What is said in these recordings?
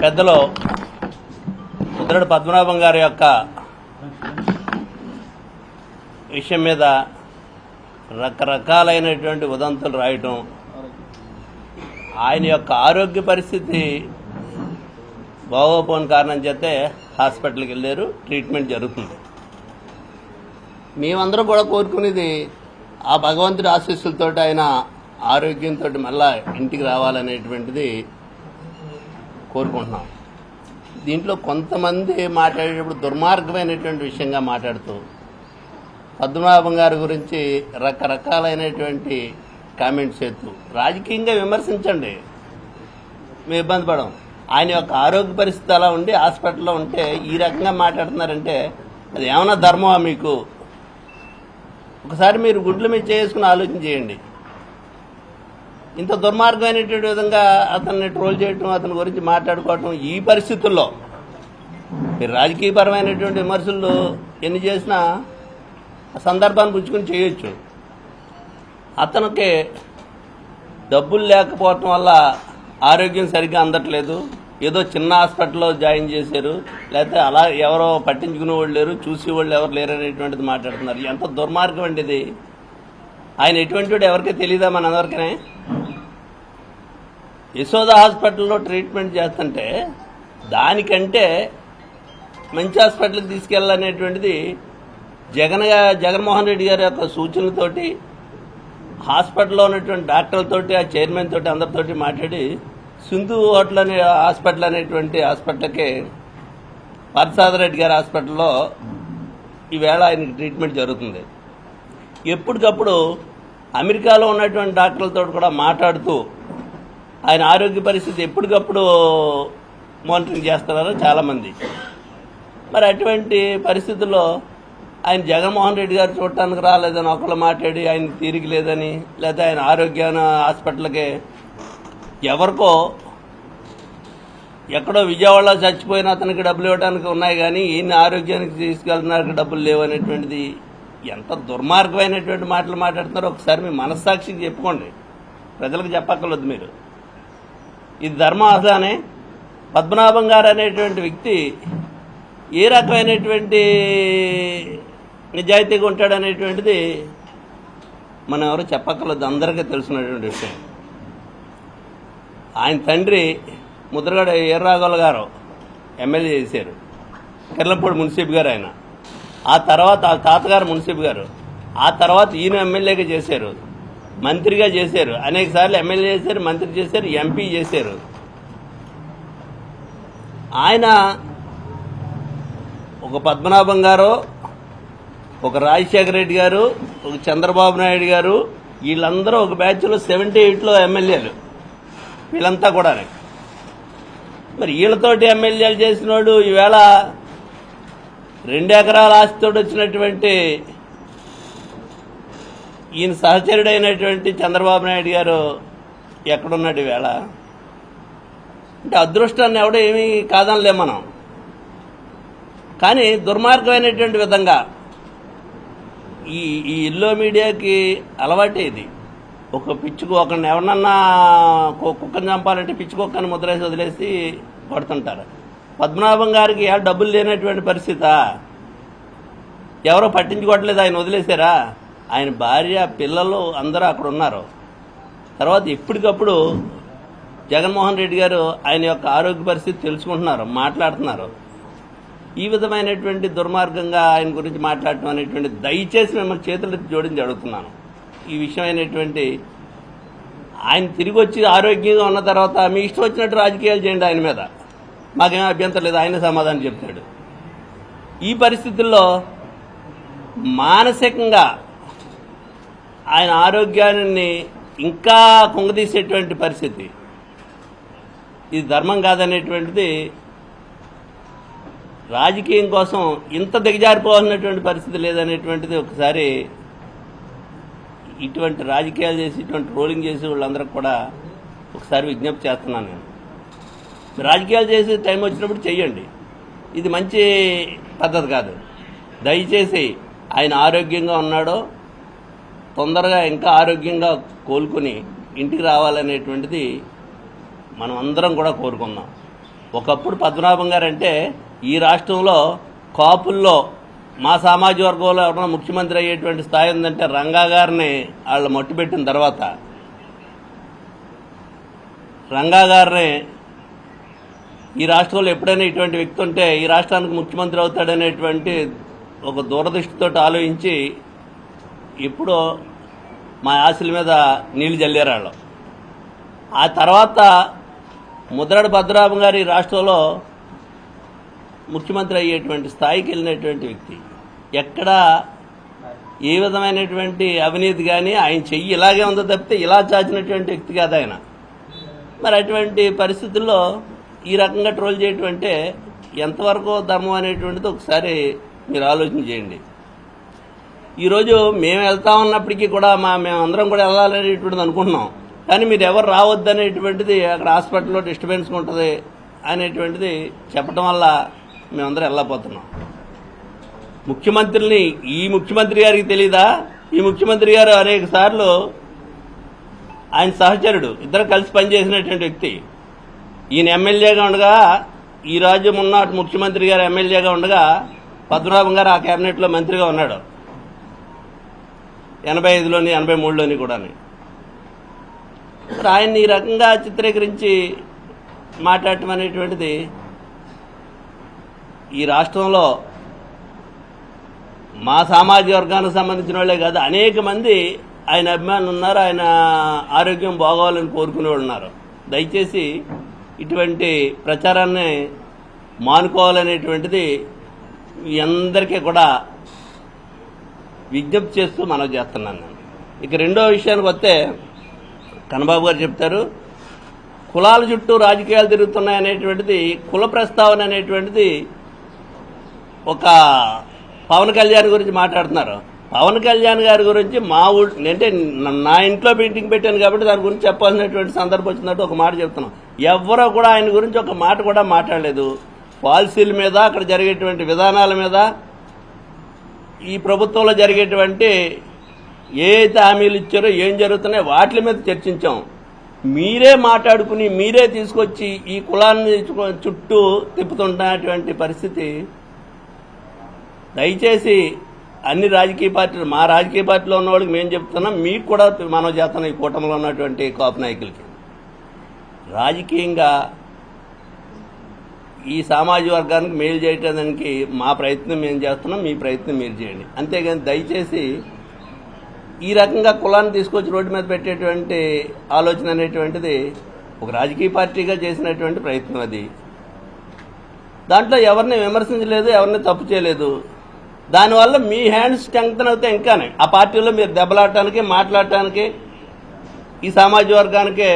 పెద్దలు ముద్రగడ పద్మనాభం గారి యొక్క విషయం మీద రకరకాలైనటువంటి ఉదంతులు రాయటం, ఆయన యొక్క ఆరోగ్య పరిస్థితి బాగోపోని కారణం చేతే హాస్పిటల్కి వెళ్ళారు, ట్రీట్మెంట్ జరుగుతుంది. మేమందరం కూడా కోరుకునేది ఆ భగవంతుడి ఆశీస్సులతో ఆయన ఆరోగ్యంతో మళ్ళా ఇంటికి రావాలనేటువంటిది కోరుకుంటున్నాం. దీంట్లో కొంతమంది మాట్లాడేటప్పుడు దుర్మార్గమైనటువంటి విషయంగా మాట్లాడుతూ పద్మనాభం గారి గురించి రకరకాలైనటువంటి కామెంట్స్ చేస్తూ రాజకీయంగా విమర్శించండి, మేము ఇబ్బంది పడం. ఆయన యొక్క ఆరోగ్య పరిస్థితి అలా ఉండి హాస్పిటల్లో ఉంటే ఈ రకంగా మాట్లాడుతున్నారంటే అది ఏమన్నా ధర్మమా మీకు? ఒకసారి మీరు గుడ్ల మీద చేసుకుని ఆలోచన చేయండి. ఇంత దుర్మార్గమైనటువంటి విధంగా అతన్ని ట్రోల్ చేయటం, అతని గురించి మాట్లాడుకోవటం ఈ పరిస్థితుల్లో మీరు రాజకీయపరమైనటువంటి విమర్శలు ఎన్ని చేసినా సందర్భాన్ని పుచ్చుకుని చేయొచ్చు. అతనికి డబ్బులు లేకపోవటం వల్ల ఆరోగ్యం సరిగ్గా అందట్లేదు, ఏదో చిన్న హాస్పిటల్లో జాయిన్ చేశారు, లేకపోతే అలా ఎవరో పట్టించుకునే వాళ్ళు లేరు, చూసేవాళ్ళు ఎవరు లేరు అనేటువంటిది మాట్లాడుతున్నారు. ఎంత దుర్మార్గం అండి ఇది. ఆయన ఎటువంటి వాడు ఎవరికీ తెలియదా? మనందరికీ యశోద హాస్పిటల్లో ట్రీట్మెంట్ చేస్తుంటే దానికంటే మంచి హాస్పిటల్కి తీసుకెళ్ళాలనేటువంటిది జగన్మోహన్ రెడ్డి గారి యొక్క సూచనలతోటి హాస్పిటల్లో ఉన్నటువంటి డాక్టర్లతోటి, ఆ చైర్మన్ తోటి, అందరితోటి మాట్లాడి సింధు హోటల్ అనే హాస్పిటల్ అనేటువంటి హాస్పిటల్కి పార్థసారథి గారి హాస్పిటల్లో ఈవేళ ఆయనకి ట్రీట్మెంట్ జరుగుతుంది. ఎప్పటికప్పుడు అమెరికాలో ఉన్నటువంటి డాక్టర్లతో కూడా మాట్లాడుతూ ఆయన ఆరోగ్య పరిస్థితి ఎప్పటికప్పుడు మానిటరింగ్ చేస్తున్నారు చాలామంది. మరి అటువంటి పరిస్థితుల్లో ఆయన జగన్మోహన్ రెడ్డి గారు చూడటానికి రాలేదని ఒకళ్ళు మాట్లాడి ఆయన తీరిక లేదని, లేదా ఆయన ఆరోగ్యాన్ని హాస్పిటల్కి ఎవరికో ఎక్కడో విజయవాడలో చచ్చిపోయిన అతనికి డబ్బులు ఇవ్వడానికి ఉన్నాయి కానీ ఈయన ఆరోగ్యానికి తీసుకెళ్తున్నారు డబ్బులు లేవు అనేటువంటిది ఎంత దుర్మార్గమైనటువంటి మాటలు మాట్లాడుతున్నారో ఒకసారి మీ మనస్సాక్షికి చెప్పుకోండి, ప్రజలకు చెప్పక్కర్లేదు మీరు. ఇది ధర్మం అసలానే? పద్మనాభం గారు అనేటువంటి వ్యక్తి ఏ రకమైనటువంటి నిజాయితీగా ఉంటాడనేటువంటిది మనం ఎవరు చెప్పక్కర్లేదు, అందరికీ తెలుసున్నటువంటి విషయం. ఆయన తండ్రి ముద్రగడ వీర్రాఘవులు గారు ఎమ్మెల్యే చేశారు, కిర్లంపూడి మున్సిపల్ గారు ఆయన. ఆ తర్వాత ఆ తాతగారు మున్సిపల్ గారు, ఆ తర్వాత ఈయన ఎమ్మెల్యేగా చేశారు, మంత్రిగా చేశారు, అనేక సార్లు ఎమ్మెల్యే చేశారు, మంత్రి చేశారు, ఎంపీ చేశారు. ఆయన ఒక పద్మనాభం గారు, ఒక రాజశేఖర రెడ్డి గారు, ఒక చంద్రబాబు నాయుడు గారు, వీళ్ళందరూ ఒక బ్యాచ్లో 78లో ఎమ్మెల్యేలు, వీళ్ళంతా కూడా. మరి వీళ్ళతోటి ఎమ్మెల్యేలు చేసినోడు ఈవేళ 2 ఎకరాల ఆస్తితో వచ్చినటువంటి ఈయన సహచరుడైనటువంటి చంద్రబాబు నాయుడు గారు ఎక్కడున్నాడు ఈవేళ? అంటే అదృష్టాన్ని ఎవడో ఏమీ కాదనిలే మనం, కానీ దుర్మార్గమైనటువంటి విధంగా ఈ ఇల్లో మీడియాకి అలవాటే ఇది. ఒక పిచ్చుకు ఒకరిని ఎవరన్నా కుక్కను చంపాలంటే పిచ్చి కుక్కని ముద్రేసి వదిలేసి కొడుతుంటారు. పద్మనాభం గారికి డబ్బులు లేనటువంటి పరిస్థితి, ఎవరో పట్టించుకోవట్లేదు, ఆయన వదిలేశారా? ఆయన భార్య, పిల్లలు అందరూ అక్కడ ఉన్నారు. తర్వాత ఎప్పటికప్పుడు జగన్మోహన్ రెడ్డి గారు ఆయన యొక్క ఆరోగ్య పరిస్థితి తెలుసుకుంటున్నారు, మాట్లాడుతున్నారు. ఈ విధమైనటువంటి దుర్మార్గంగా ఆయన గురించి మాట్లాడటం అనేటువంటి దయచేసి మిమ్మల్ని చేతులకు జోడించి అడుగుతున్నాను. ఈ విషయమైనటువంటి ఆయన తిరిగి వచ్చి ఆరోగ్యంగా ఉన్న తర్వాత మీ ఇష్టం వచ్చినట్టు రాజకీయాలు చేయండి, ఆయన మీద మాకేమీ అభ్యంతరం లేదు, ఆయన సమాధానం చెప్తాడు. ఈ పరిస్థితుల్లో మానసికంగా ఆయన ఆరోగ్యాన్ని ఇంకా కుంగదీసేటువంటి పరిస్థితి, ఇది ధర్మం కాదనేటువంటిది, రాజకీయం కోసం ఇంత దిగజారిపోవాల్సినటువంటి పరిస్థితి లేదనేటువంటిది ఒకసారి ఇటువంటి రాజకీయాలు చేసి ఇటువంటి ట్రోలింగ్ చేసి వాళ్ళందరికీ కూడా ఒకసారి విజ్ఞప్తి చేస్తున్నాను. నేను రాజకీయాలు చేసి టైం వచ్చినప్పుడు చెయ్యండి, ఇది మంచి పద్ధతి కాదు. దయచేసి ఆయన ఆరోగ్యంగా ఉన్నాడో తొందరగా ఇంకా ఆరోగ్యంగా కోలుకొని ఇంటికి రావాలనేటువంటిది మనం అందరం కూడా కోరుకుందాం. ఒకప్పుడు పద్మనాభం గారు అంటే ఈ రాష్ట్రంలో కాపుల్లో మా సామాజిక వర్గంలో ఎవరైనా ముఖ్యమంత్రి అయ్యేటువంటి స్థాయి ఉందంటే రంగా గారిని వాళ్ళు మట్టుపెట్టిన తర్వాత రంగా గారిని ఈ రాష్ట్రంలో ఎప్పుడైనా ఇటువంటి వ్యక్తి ఉంటే ఈ రాష్ట్రానికి ముఖ్యమంత్రి అవుతాడనేటువంటి ఒక దూరదృష్టితో ఆలోచించి ఎప్పుడో మా ఆశల మీద నీళ్లు జల్లారు వాళ్ళు. ఆ తర్వాత ముద్రగడ పద్మనాభం గారు ఈ రాష్ట్రంలో ముఖ్యమంత్రి అయ్యేటువంటి స్థాయికి వెళ్ళినటువంటి వ్యక్తి. ఎక్కడ ఏ విధమైనటువంటి అవినీతి కానీ ఆయన చెయ్యి ఇలాగే ఉందో తప్పితే ఇలా చాచినటువంటి వ్యక్తి కాదు ఆయన. మరి అటువంటి పరిస్థితుల్లో ఈ రకంగా ట్రోల్ చేయటం అంటే ఎంతవరకు ధర్మం అనేటువంటిది ఒకసారి మీరు ఆలోచన చేయండి. ఈరోజు మేము వెళ్తా ఉన్నప్పటికీ కూడా మేమందరం కూడా వెళ్ళాలనేటువంటిది అనుకుంటున్నాం. కానీ మీరు ఎవరు రావద్దు అనేటువంటిది అక్కడ హాస్పిటల్లో డిస్టర్బెన్స్ ఉంటుంది అనేటువంటిది చెప్పడం వల్ల మేమందరం వెళ్ళకపోతున్నాం. ముఖ్యమంత్రిని ఈ ముఖ్యమంత్రి గారికి తెలీదా? ఈ ముఖ్యమంత్రి గారు అనేక సార్లు ఆయన సహచరుడు ఇద్దరు కలిసి పనిచేసినటువంటి వ్యక్తి. ఈయన ఎమ్మెల్యేగా ఉండగా ఈ రాజ్యం ఉన్న ముఖ్యమంత్రి గారు ఎమ్మెల్యేగా ఉండగా పద్మనాభం గారు ఆ కేబినెట్లో మంత్రిగా ఉన్నాడు 85లోని 83లోని కూడా. మరి ఆయన్ని ఈ రకంగా చిత్రీకరించి మాట్లాడటం అనేటువంటిది ఈ రాష్ట్రంలో మా సామాజిక వర్గానికి సంబంధించిన వాళ్ళే కాదు అనేక మంది ఆయన అభిమానులు ఉన్నారు. ఆయన ఆరోగ్యం బాగోవాలని కోరుకునే వాళ్ళు ఉన్నారు. దయచేసి ఇటువంటి ప్రచారాన్ని మానుకోవాలనేటువంటిది మీ అందరికీ కూడా విజ్ఞప్తి చేస్తూ మనవి చేస్తున్నాను నేను. ఇక రెండో విషయానికి వస్తే కన్నబాబు గారు చెప్తారు కులాల చుట్టూ రాజకీయాలు తిరుగుతున్నాయనేటువంటిది, కుల ప్రస్తావన అనేటువంటిది ఒక పవన్ కళ్యాణ్ గురించి మాట్లాడుతున్నారు. పవన్ కళ్యాణ్ గారి గురించి అంటే నా ఇంట్లో మీటింగ్ పెట్టాను కాబట్టి దాని గురించి చెప్పాల్సినటువంటి సందర్భం వచ్చినట్టు ఒక మాట చెప్తున్నాం. ఎవరో కూడా ఆయన గురించి ఒక మాట కూడా మాట్లాడలేదు. పాలసీల మీద, అక్కడ జరిగేటువంటి విధానాల మీద, ఈ ప్రభుత్వంలో జరిగేటువంటి ఏ అయితే హామీలు ఇచ్చారో ఏం జరుగుతున్నాయో వాటి మీద చర్చించాం. మీరే మాట్లాడుకుని మీరే తీసుకొచ్చి ఈ కులాన్ని చుట్టూ తిప్పుతున్నటువంటి పరిస్థితి. దయచేసి అన్ని రాజకీయ పార్టీలు, మా రాజకీయ పార్టీలో ఉన్న వాళ్ళకి మేము చెప్తున్నాం, మీకు కూడా మనం చేస్తున్నాం. ఈ కూటమిలో ఉన్నటువంటి కాపు నాయకులకి రాజకీయంగా ఈ సామాజిక వర్గానికి మేలు చేయడానికి మా ప్రయత్నం మేము చేస్తున్నాం, మీ ప్రయత్నం మీరు చేయండి. అంతేగాని దయచేసి ఈ రకంగా కులాన్ని తీసుకొచ్చి రోడ్డు మీద పెట్టేటువంటి ఆలోచన అనేటువంటిది ఒక రాజకీయ పార్టీగా చేసినటువంటి ప్రయత్నం. అది దాంట్లో ఎవరిని విమర్శించలేదు, ఎవరిని తప్పు చేయలేదు. దానివల్ల మీ హ్యాండ్స్ స్ట్రెంగ్తన్ అవుతే ఇంకానే ఆ పార్టీలో మీరు దెబ్బలాడటానికి, మాట్లాడటానికి, ఈ సామాజిక వర్గానికి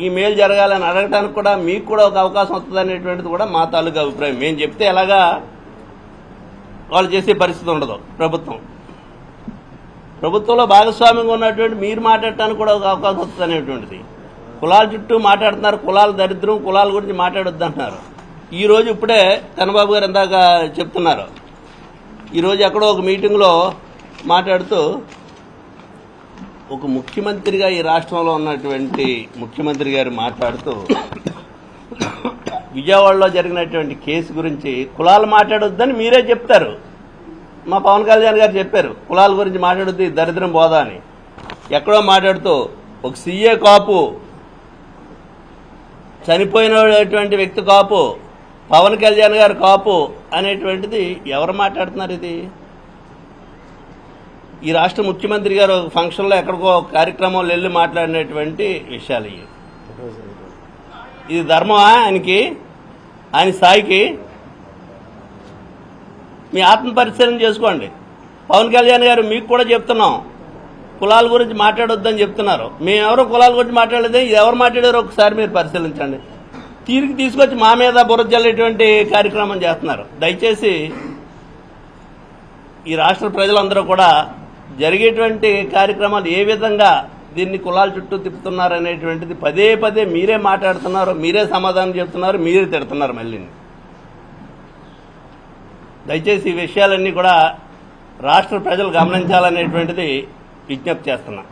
ఈ మేలు జరగాలని అడగటానికి కూడా మీకు కూడా ఒక అవకాశం వస్తుంది అనేటువంటిది కూడా మా తాలూకా అభిప్రాయం. మేము చెప్తే ఎలాగా వాళ్ళు చేసే పరిస్థితి ఉండదు. ప్రభుత్వంలో భాగస్వామ్యంగా ఉన్నటువంటి మీరు మాట్లాడటానికి కూడా ఒక అవకాశం వస్తుంది అనేటువంటిది. కులాల చుట్టూ మాట్లాడుతున్నారు, కులాల దరిద్రం, కులాల గురించి మాట్లాడొద్దు అంటున్నారు. ఈరోజు ఇప్పుడే కన్నబాబు గారు ఇందాక చెప్తున్నారు, ఈరోజు ఎక్కడో ఒక మీటింగ్లో మాట్లాడుతూ ఒక ముఖ్యమంత్రిగా ఈ రాష్ట్రంలో ఉన్నటువంటి ముఖ్యమంత్రి గారు మాట్లాడుతూ విజయవాడలో జరిగినటువంటి కేసు గురించి కులాలు మాట్లాడొద్దని మీరే చెప్తారు. మా పవన్ కళ్యాణ్ గారు చెప్పారు కులాల గురించి మాట్లాడొద్దు, దరిద్రం పోదా అని. ఎక్కడో మాట్లాడుతూ ఒక సీఏ కాపు, చనిపోయినటువంటి వ్యక్తి కాపు, పవన్ కళ్యాణ్ గారు కాపు అనేటువంటిది ఎవరు మాట్లాడుతున్నారు? ఇది ఈ రాష్ట్ర ముఖ్యమంత్రి గారు ఫంక్షన్లో ఎక్కడికో కార్యక్రమంలో వెళ్ళి మాట్లాడినటువంటి విషయాలు. ఇది ధర్మమా ఆయనకి, ఆయన స్థాయికి? మీ ఆత్మ పరిశీలన చేసుకోండి. పవన్ కళ్యాణ్ గారు మీకు కూడా చెప్తున్నాం, కులాల గురించి మాట్లాడొద్దని చెప్తున్నారు. మేమెవరో కులాల గురించి మాట్లాడలేదు, ఇది ఎవరు మాట్లాడారో ఒకసారి మీరు పరిశీలించండి. తీరికి తీసుకొచ్చి మా మీద బురద జల్లేటువంటి కార్యక్రమం చేస్తున్నారు. దయచేసి ఈ రాష్ట్ర ప్రజలందరూ కూడా జరిగేటువంటి కార్యక్రమాలు ఏ విధంగా దీన్ని కులాల చుట్టూ తిప్పుతున్నారు అనేటువంటిది పదే పదే మీరే మాట్లాడుతున్నారు, మీరే సమాధానం చెప్తున్నారు, మీరే తిడుతున్నారు మళ్ళీ. దయచేసి ఈ విషయాలన్నీ కూడా రాష్ట్ర ప్రజలు గమనించాలనేటువంటిది విజ్ఞప్తి చేస్తున్నా.